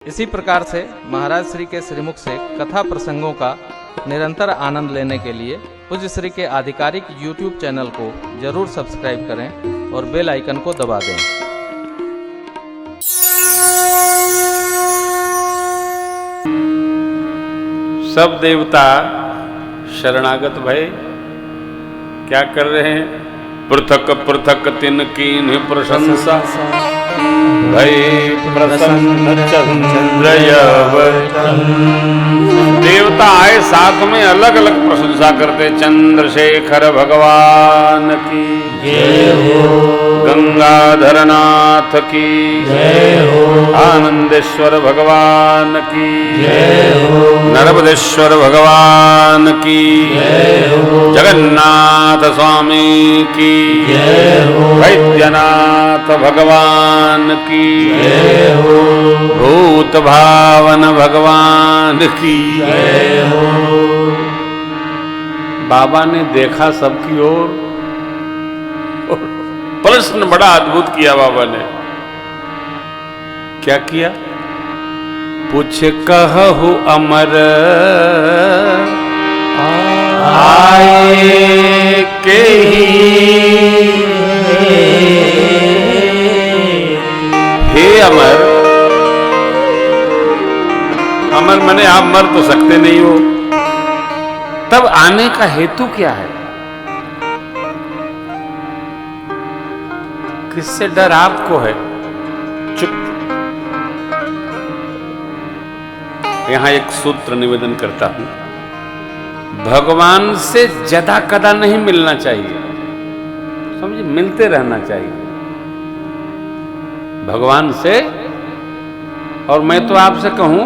इसी प्रकार से महाराज श्री के श्रीमुख से कथा प्रसंगों का निरंतर आनंद लेने के लिए पूज्य श्री के आधिकारिक YouTube चैनल को जरूर सब्सक्राइब करें और बेल आइकन को दबा दें। सब देवता शरणागत भय क्या कर रहे हैं? पृथक पृथक तिन कीन्ह प्रशंसा भय प्रसन्न चंद्रयवतन। देवता आए साथ में अलग अलग प्रशंसा करते। चंद्रशेखर भगवान की जय हो, गंगाधर नाथ की जय हो, आनंदेश्वर भगवान की जय हो, नर्मदेश्वर भगवान की जय हो, जगन्नाथ स्वामी की जय हो, वैद्यनाथ भगवान की जय हो, भूत भावन भगवान की जय हो। बाबा ने देखा सबकी ओर, प्रश्न बड़ा अद्भुत किया बाबा ने। क्या किया? पूछे कहु अमर आए के हे अमर। अमर माने आप मर तो सकते नहीं हो, तब आने का हेतु क्या है? किससे डर आपको है? चुप। यहां एक सूत्र निवेदन करता हूं, भगवान से जदा कदा नहीं मिलना चाहिए, समझे? मिलते रहना चाहिए भगवान से। और मैं तो आपसे कहूं,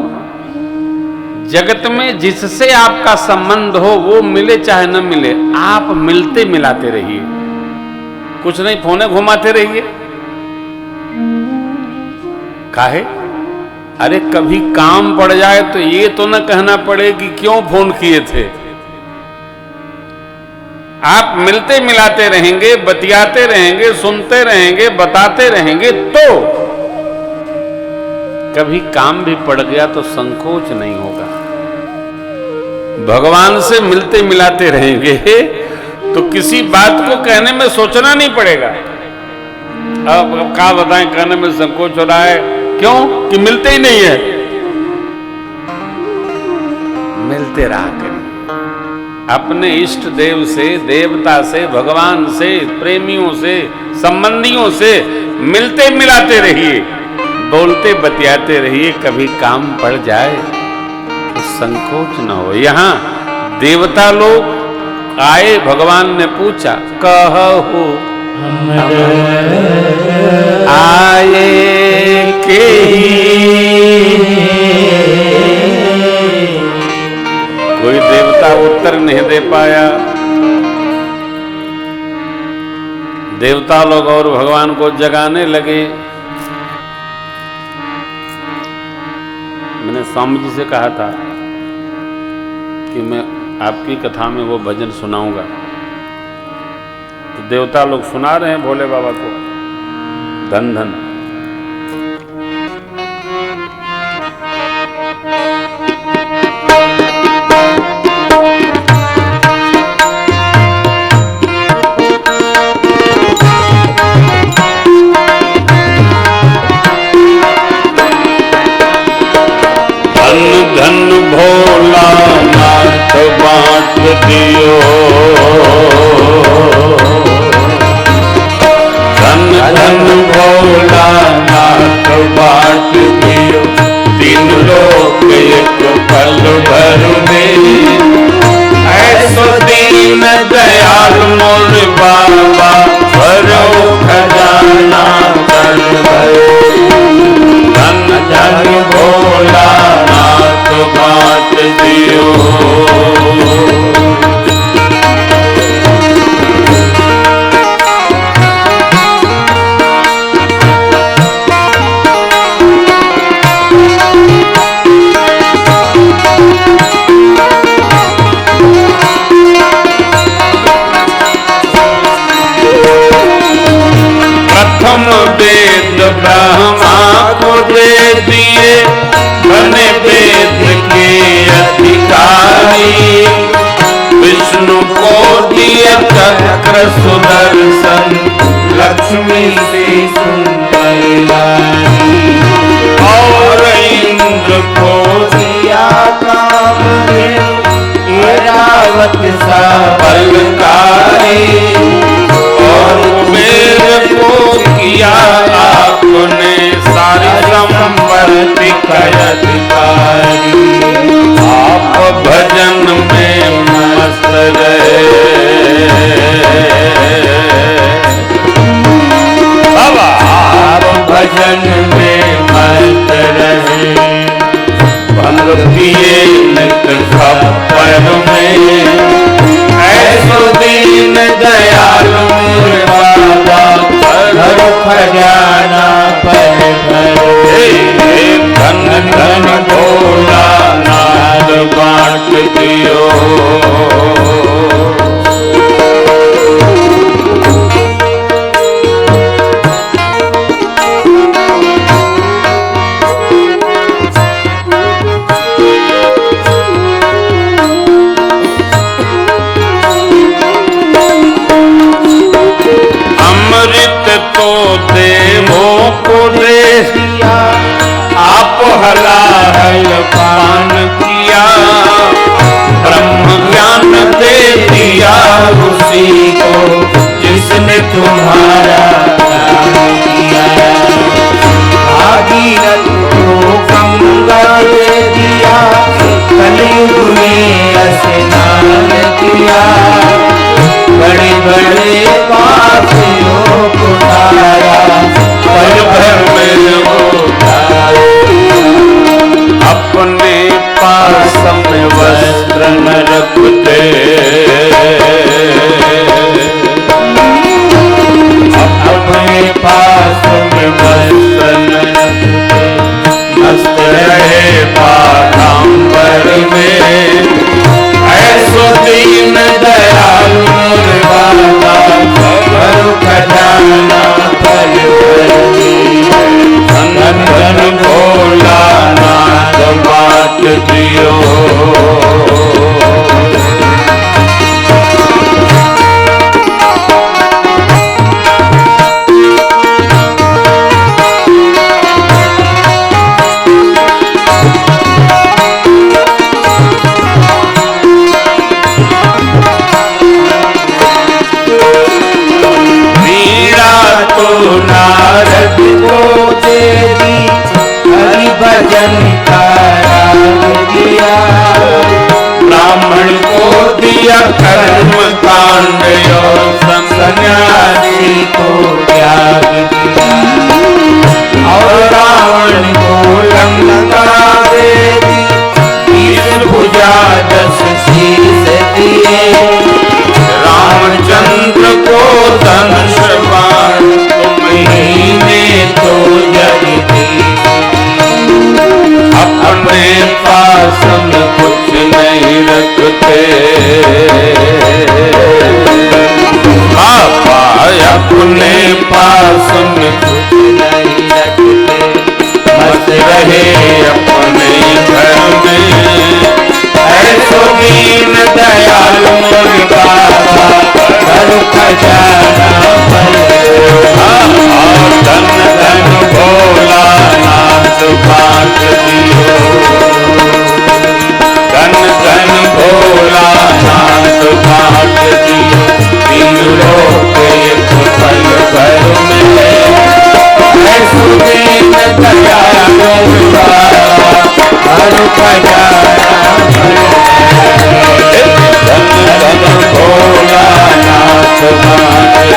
जगत में जिससे आपका संबंध हो वो मिले चाहे न मिले, आप मिलते मिलाते रहिए। कुछ नहीं, फोने घुमाते रहिए। काहे? अरे कभी काम पड़ जाए तो ये तो न कहना पड़े कि क्यों फोन किए थे। आप मिलते मिलाते रहेंगे, बतियाते रहेंगे, सुनते रहेंगे, बताते रहेंगे, तो कभी काम भी पड़ गया तो संकोच नहीं होगा। भगवान से मिलते मिलाते रहेंगे तो किसी बात को कहने में सोचना नहीं पड़ेगा। अब क्या बताएं, कहने में संकोच हो रहा है, क्यों? कि मिलते ही नहीं है। मिलते रहा करिए अपने इष्ट देव से, देवता से, भगवान से, प्रेमियों से, संबंधियों से मिलते मिलाते रहिए, बोलते बतियाते रहिए। कभी काम पड़ जाए तो संकोच न हो। यहां देवता लोग आए, भगवान ने पूछा कहु आए के कोई देवता उत्तर नहीं दे पाया। देवता लोग और भगवान को जगाने लगे। मैंने स्वामी जी से कहा था कि मैं आपकी कथा में वो भजन सुनाऊंगा, तो देवता लोग सुना रहे हैं भोले बाबा को, धन धन। धन धन भोला नाथ बांट दियो, धन धन भोला नाथ बांट दियो, तीन लोक एक पल भर में। ऐसो दीन दयाल मोर बाबा, भरो खजाना कर भयो। धन धन भोला नाथ बांट दियो। चक्र सुदर्शन लक्ष्मी से सुंदर और इंद्र को दिया कामधेनु ऐरावत सा बलकारी और कुबेर को किया आपने सारी संपत्ति का अधिकारी। आप भजन में मस्त रहे, आप भजन में मस्त रहे। भंग पिए नित खप्पर में ऐसो दीन दयालु बाबा हर खजाना पर भर। धन धन भोला नाद बांट दियो। अमृत तो देवों को दे दिया, आप हलाहल पान किया। ब्रह्म ज्ञान दे दिया उसी को जिसने तुम्हारा नाम किया। भागीरथ को गंगा दे दिया, कलयुग में स्नान किया। बड़े बड़े पापियों को उठाया, पल भर में उठाया। अपने पास में वस्त्र न रखते, अपने पास में वस्त्र न रखते। मस्त रहे पाठांबर में ऐसो दीन दयालु बाबा हर खजाना पर भर। धन धन भोला नाथ बांट दियो। नारद को दे दी, हरि भजन का राग दिया। ब्राह्मण को दिया कर्म कांड और सन्यासी को त्याग दिया। और रावण को लंका दे दी, 20 भुजा 10 शीश दिए। रामचंद्र को धनुष बाण महीने तो जग दी। अपने पास में कुछ नहीं रखते, बाबा अपने पास में कुछ नहीं रखते। मस्त रहे अपने घर में ऐसो दीन दयालु बाबा हर खजाना पर। धन धन भोला नाथ बांट दियो। धन धन भोला नाथ बांट दियो। तीन लोक एक पल भर में ऐसो दीन दयालु बाबा हर खजाना पर। धन धन भोला नाथ बांट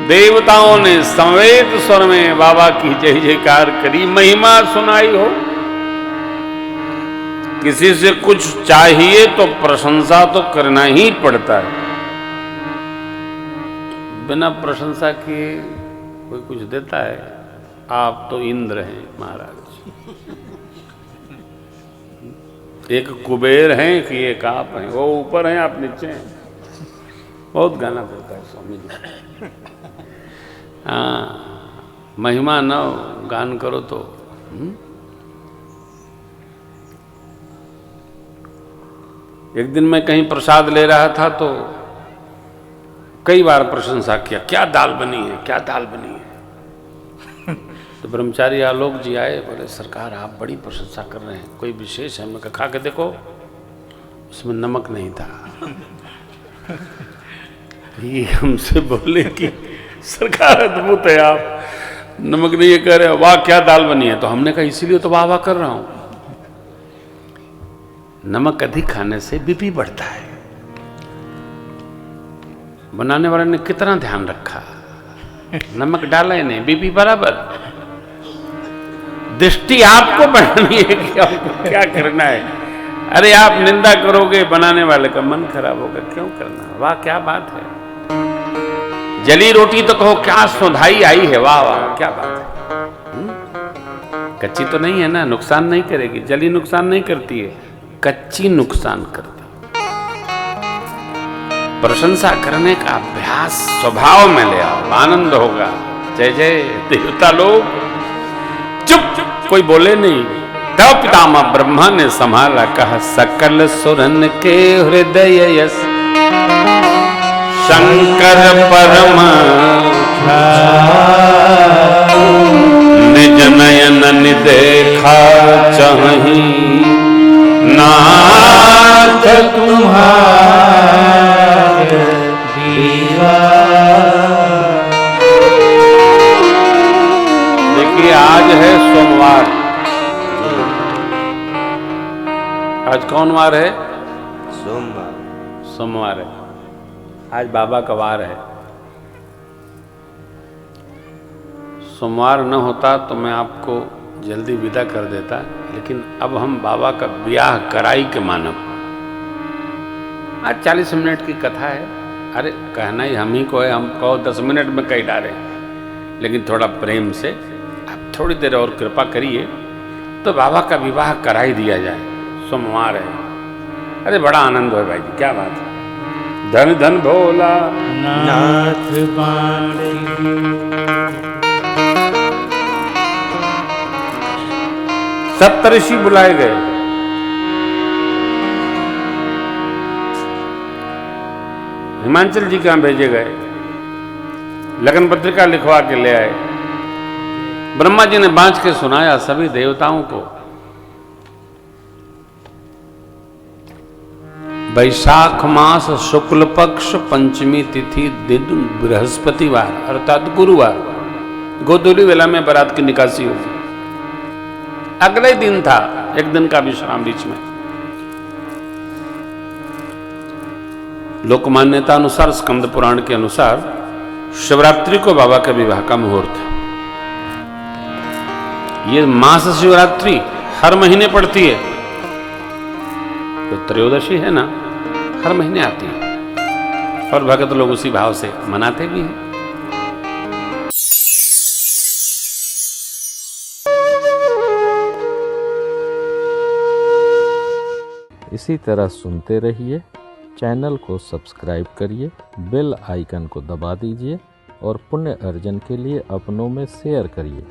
देवताओं ने समवेत स्वर में बाबा की जय जयकार करी, महिमा सुनाई हो। किसी से कुछ चाहिए तो प्रशंसा तो करना ही पड़ता है, बिना प्रशंसा किए कोई कुछ देता है? आप तो इंद्र हैं महाराज, एक कुबेर हैं कि एक आप हैं, वो ऊपर हैं आप नीचे हैं। बहुत गाना पड़ता है स्वामी जी। हाँ, महिमा न गान करो तो एक दिन मैं कहीं प्रसाद ले रहा था तो कई बार प्रशंसा किया, क्या दाल बनी है, क्या दाल बनी है। तो ब्रह्मचारी आलोक जी आए, बोले सरकार आप बड़ी प्रशंसा कर रहे हैं, कोई विशेष है? मैं कहा खा के देखो, उसमें नमक नहीं था। ये हमसे बोले कि सरकार अद्भुत है, आप नमक नहीं कह रहे, वाह क्या दाल बनी है। तो हमने कहा इसीलिए तो वाह वाह कर रहा हूं, नमक अधिक खाने से बीपी बढ़ता है। बनाने वाले ने कितना ध्यान रखा, नमक डाला ही नहीं, बीपी बराबर। दृष्टि आपको बढ़ानी है कि आपको क्या करना है। अरे आप निंदा करोगे, बनाने वाले का मन खराब होगा, क्यों करना। वाह क्या बात है, जली रोटी तो कहो क्या सौंधाई आई है, वाह वाह क्या बात है। कच्ची तो नहीं है ना, नुकसान नहीं करेगी। जली नुकसान नहीं करती है, कच्ची नुकसान करती। प्रशंसा करने का अभ्यास स्वभाव में ले आओ, आनंद होगा। जय जय देवता लोग। चुप चुप कोई बोले नहीं। तब पितामह ब्रह्मा ने संभाला, कहा सकल सुरन के हृदय यस शंकर परम निज नयन निदेखा चाहि नाथ तुम्हारे दीवा। देखिए आज है सोमवार। आज कौन वार है? सोमवार है। आज बाबा का वार है। सोमवार न होता तो मैं आपको जल्दी विदा कर देता, लेकिन अब हम बाबा का ब्याह कराई के मानव। आज 40 मिनट की कथा है। अरे कहना ही हम ही को है, हम कहो 10 मिनट में कहीं डालें, लेकिन थोड़ा प्रेम से आप थोड़ी देर और कृपा करिए तो बाबा का विवाह करा ही दिया जाए। सोमवार है। अरे बड़ा आनंद हो भाई जी, क्या बात है। धन धन भोला नाथ बांधे। सप्तऋषि बुलाए गए। हिमाचल जी कहां भेजे गए, लगन पत्रिका लिखवा के ले आए। ब्रह्मा जी ने बांच के सुनाया सभी देवताओं को। वैशाख मास शुक्ल पक्ष पंचमी तिथि दिन बृहस्पतिवार अर्थात गुरुवार गोधूली वेला में बारात की निकासी होगी। अगले दिन था, एक दिन का विश्राम बीच में। लोक मान्यता अनुसार, स्कंद पुराण के अनुसार शिवरात्रि को बाबा के विवाह का मुहूर्त है। ये मास शिवरात्रि हर महीने पड़ती है, तो त्रयोदशी है ना, हर महीने आती है और भगत लोग उसी भाव से मनाते भी हैं। इसी तरह सुनते रहिए, चैनल को सब्सक्राइब करिए, बेल आइकन को दबा दीजिए और पुण्य अर्जन के लिए अपनों में शेयर करिए।